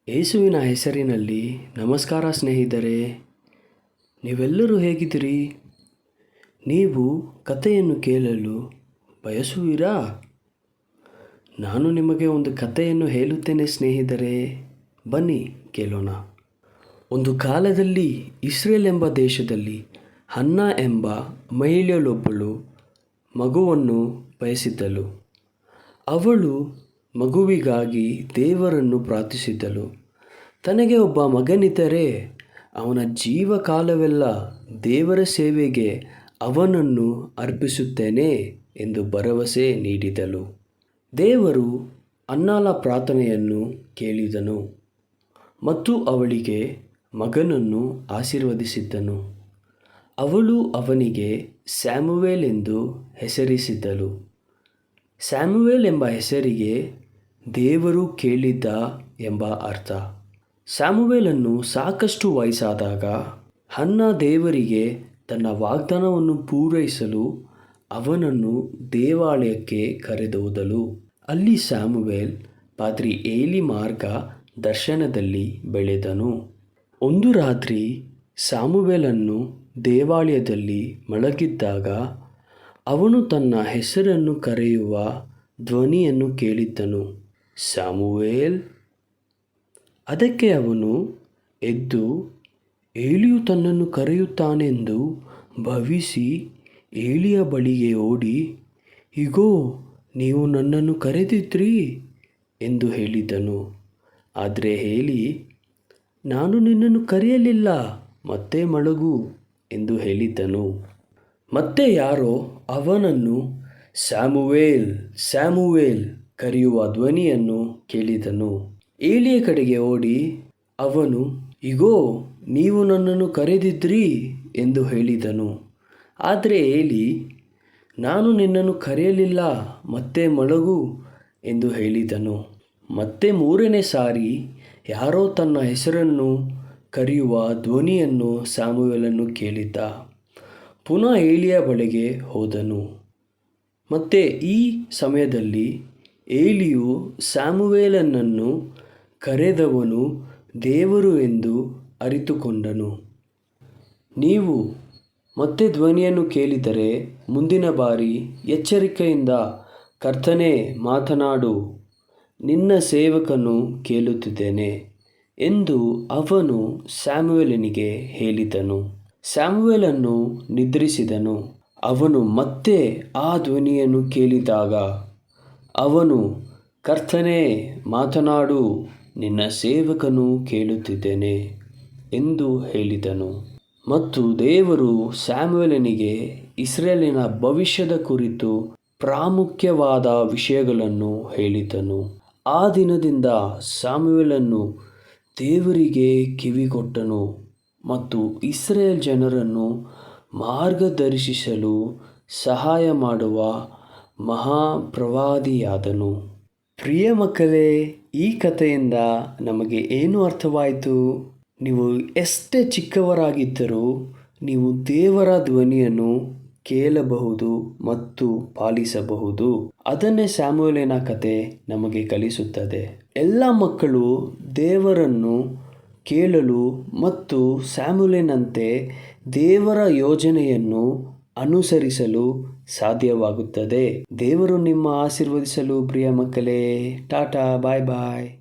ಯೇಸುವಿನ ಹೆಸರಿನಲ್ಲಿ ನಮಸ್ಕಾರ ಸ್ನೇಹಿತರೆ. ನೀವೆಲ್ಲರೂ ಹೇಗಿದ್ದೀರಿ? ನೀವು ಕಥೆಯನ್ನು ಕೇಳಲು ಬಯಸುವಿರಾ? ನಾನು ನಿಮಗೆ ಒಂದು ಕಥೆಯನ್ನು ಹೇಳುತ್ತೇನೆ ಸ್ನೇಹಿತರೆ. ಬನ್ನಿ ಕೇಳೋಣ. ಒಂದು ಕಾಲದಲ್ಲಿ ಇಸ್ರೇಲ್ ಎಂಬ ದೇಶದಲ್ಲಿ ಹನ್ನಾ ಎಂಬ ಮಹಿಳೆಯೊಬ್ಬಳು ಮಗುವನ್ನು ಬಯಸಿದ್ದಳು. ಅವಳು ಮಗುವಿಗಾಗಿ ದೇವರನ್ನು ಪ್ರಾರ್ಥಿಸಿದಳು. ತನಗೆ ಒಬ್ಬ ಮಗನಿದ್ದರೆ ಅವನ ಜೀವಕಾಲವೆಲ್ಲ ದೇವರ ಸೇವೆಗೆ ಅವನನ್ನು ಅರ್ಪಿಸುತ್ತೇನೆ ಎಂದು ಭರವಸೆ ನೀಡಿದಳು. ದೇವರು ಹನ್ನಾಳ ಪ್ರಾರ್ಥನೆಯನ್ನು ಕೇಳಿದನು ಮತ್ತು ಅವಳಿಗೆ ಮಗನನ್ನು ಆಶೀರ್ವದಿಸಿದ್ದನು. ಅವಳು ಅವನಿಗೆ ಸ್ಯಾಮುವೇಲ್ ಎಂದು ಹೆಸರಿಸಿದಳು. ಸ್ಯಾಮುವೇಲ್ ಎಂಬ ಹೆಸರಿಗೆ ದೇವರು ಕೇಳಿದ್ದ ಎಂಬ ಅರ್ಥ. ಸ್ಯಾಮುವೇಲನ್ನು ಸಾಕಷ್ಟು ವಯಸ್ಸಾದಾಗ ಹನ್ನಾ ದೇವರಿಗೆ ತನ್ನ ವಾಗ್ದಾನವನ್ನು ಪೂರೈಸಲು ಅವನನ್ನು ದೇವಾಲಯಕ್ಕೆ ಕರೆದೊಯ್ದಳು. ಅಲ್ಲಿ ಸ್ಯಾಮುವೇಲ್ ಪಾದ್ರಿ ಏಲಿ ಮಾರ್ಗ ದರ್ಶನದಲ್ಲಿ ಬೆಳೆದನು. ಒಂದು ರಾತ್ರಿ ಸ್ಯಾಮುವೇಲನು ದೇವಾಲಯದಲ್ಲಿ ಮಲಗಿದ್ದಾಗ ಅವನು ತನ್ನ ಹೆಸರನ್ನು ಕರೆಯುವ ಧ್ವನಿಯನ್ನು ಕೇಳಿದ್ದನು, ಸ್ಯಾಮುವೇಲ್. ಅದಕ್ಕೆ ಅವನು ಎದ್ದು ಏಲಿಯು ತನ್ನನ್ನು ಕರೆಯುತ್ತಾನೆಂದು ಭಾವಿಸಿ ಏಲಿಯ ಬಳಿಗೆ ಓಡಿ, ಇಗೋ, ನೀವು ನನ್ನನ್ನು ಕರೆದಿದ್ರಿ ಎಂದು ಹೇಳಿದನು. ಆದರೆ ಏಲಿ, ನಾನು ನಿನ್ನನ್ನು ಕರೆಯಲಿಲ್ಲ, ಮತ್ತೆ ಮಲಗು ಎಂದು ಹೇಳಿದ್ದನು. ಮತ್ತೆ ಯಾರೋ ಅವನನ್ನು ಸ್ಯಾಮುವೇಲ್, ಸ್ಯಾಮುವೇಲ್ ಕರೆಯುವ ಧ್ವನಿಯನ್ನು ಕೇಳಿದನು. ಏಲಿಯ ಕಡೆಗೆ ಓಡಿ ಅವನು, ಇಗೋ, ನೀವು ನನ್ನನ್ನು ಕರೆದಿದ್ರಿ ಎಂದು ಹೇಳಿದನು. ಆದರೆ ಏಲಿ, ನಾನು ನಿನ್ನನ್ನು ಕರೆಯಲಿಲ್ಲ, ಮತ್ತೆ ಮಲಗು ಎಂದು ಹೇಳಿದನು. ಮತ್ತೆ ಮೂರನೇ ಸಾರಿ ಯಾರೋ ತನ್ನ ಹೆಸರನ್ನು ಕರೆಯುವ ಧ್ವನಿಯನ್ನು ಸ್ಯಾಮುವೇಲನು ಕೇಳಿದ್ದ. ಪುನಃ ಏಲಿಯ ಬಳಿಗೆ ಹೋದನು. ಮತ್ತೆ ಈ ಸಮಯದಲ್ಲಿ ಏಲಿಯು ಸ್ಯಾಮುವೇಲನನ್ನು ಕರೆದವನು ದೇವರು ಎಂದು ಅರಿತುಕೊಂಡನು. ನೀವು ಮತ್ತೆ ಧ್ವನಿಯನ್ನು ಕೇಳಿದರೆ ಮುಂದಿನ ಬಾರಿ ಎಚ್ಚರಿಕೆಯಿಂದ, ಕರ್ತನೇ, ಮಾತನಾಡು, ನಿನ್ನ ಸೇವಕನು ಕೇಳುತ್ತಿದ್ದೇನೆ ಎಂದು ಅವನು ಸ್ಯಾಮುವೇಲನಿಗೆ ಹೇಳಿದನು. ಸ್ಯಾಮುವೇಲನು ನಿದ್ರಿಸಿದನು. ಅವನು ಮತ್ತೆ ಆ ಧ್ವನಿಯನ್ನು ಕೇಳಿದಾಗ ಅವನು, ಕರ್ತನೇ, ಮಾತನಾಡು, ನಿನ್ನ ಸೇವಕನು ಕೇಳುತ್ತಿದ್ದೇನೆ ಎಂದು ಹೇಳಿದನು. ಮತ್ತು ದೇವರು ಸ್ಯಾಮುವೇಲನಿಗೆ ಇಸ್ರೇಲಿನ ಭವಿಷ್ಯದ ಕುರಿತು ಪ್ರಾಮುಖ್ಯವಾದ ವಿಷಯಗಳನ್ನು ಹೇಳಿದನು. ಆ ದಿನದಿಂದ ಸ್ಯಾಮುವೇಲನು ದೇವರಿಗೆ ಕಿವಿಗೊಟ್ಟನು ಮತ್ತು ಇಸ್ರೇಲ್ ಜನರನ್ನು ಮಾರ್ಗದರ್ಶಿಸಲು ಸಹಾಯ ಮಾಡುವ ಮಹಾಪ್ರವಾದಿಯಾದನು. ಪ್ರಿಯ ಮಕ್ಕಳೇ, ಈ ಕಥೆಯಿಂದ ನಮಗೆ ಏನು ಅರ್ಥವಾಯಿತು? ನೀವು ಎಷ್ಟೇ ಚಿಕ್ಕವರಾಗಿದ್ದರೂ ನೀವು ದೇವರ ಧ್ವನಿಯನ್ನು ಕೇಳಬಹುದು ಮತ್ತು ಪಾಲಿಸಬಹುದು. ಅದನ್ನೇ ಸ್ಯಾಮುವೇಲನ ಕಥೆ ನಮಗೆ ಕಲಿಸುತ್ತದೆ. ಎಲ್ಲ ಮಕ್ಕಳು ದೇವರನ್ನು ಕೇಳಲು ಮತ್ತು ಸ್ಯಾಮುವೇಲನಂತೆ ದೇವರ ಯೋಜನೆಯನ್ನು ಅನುಸರಿಸಲು ಸಾಧ್ಯವಾಗುತ್ತದೆ. ದೇವರು ನಿಮ್ಮ ಆಶೀರ್ವದಿಸಲು ಪ್ರಿಯ ಮಕ್ಕಳೇ. ಟಾಟಾ, ಬಾಯ್ ಬಾಯ್.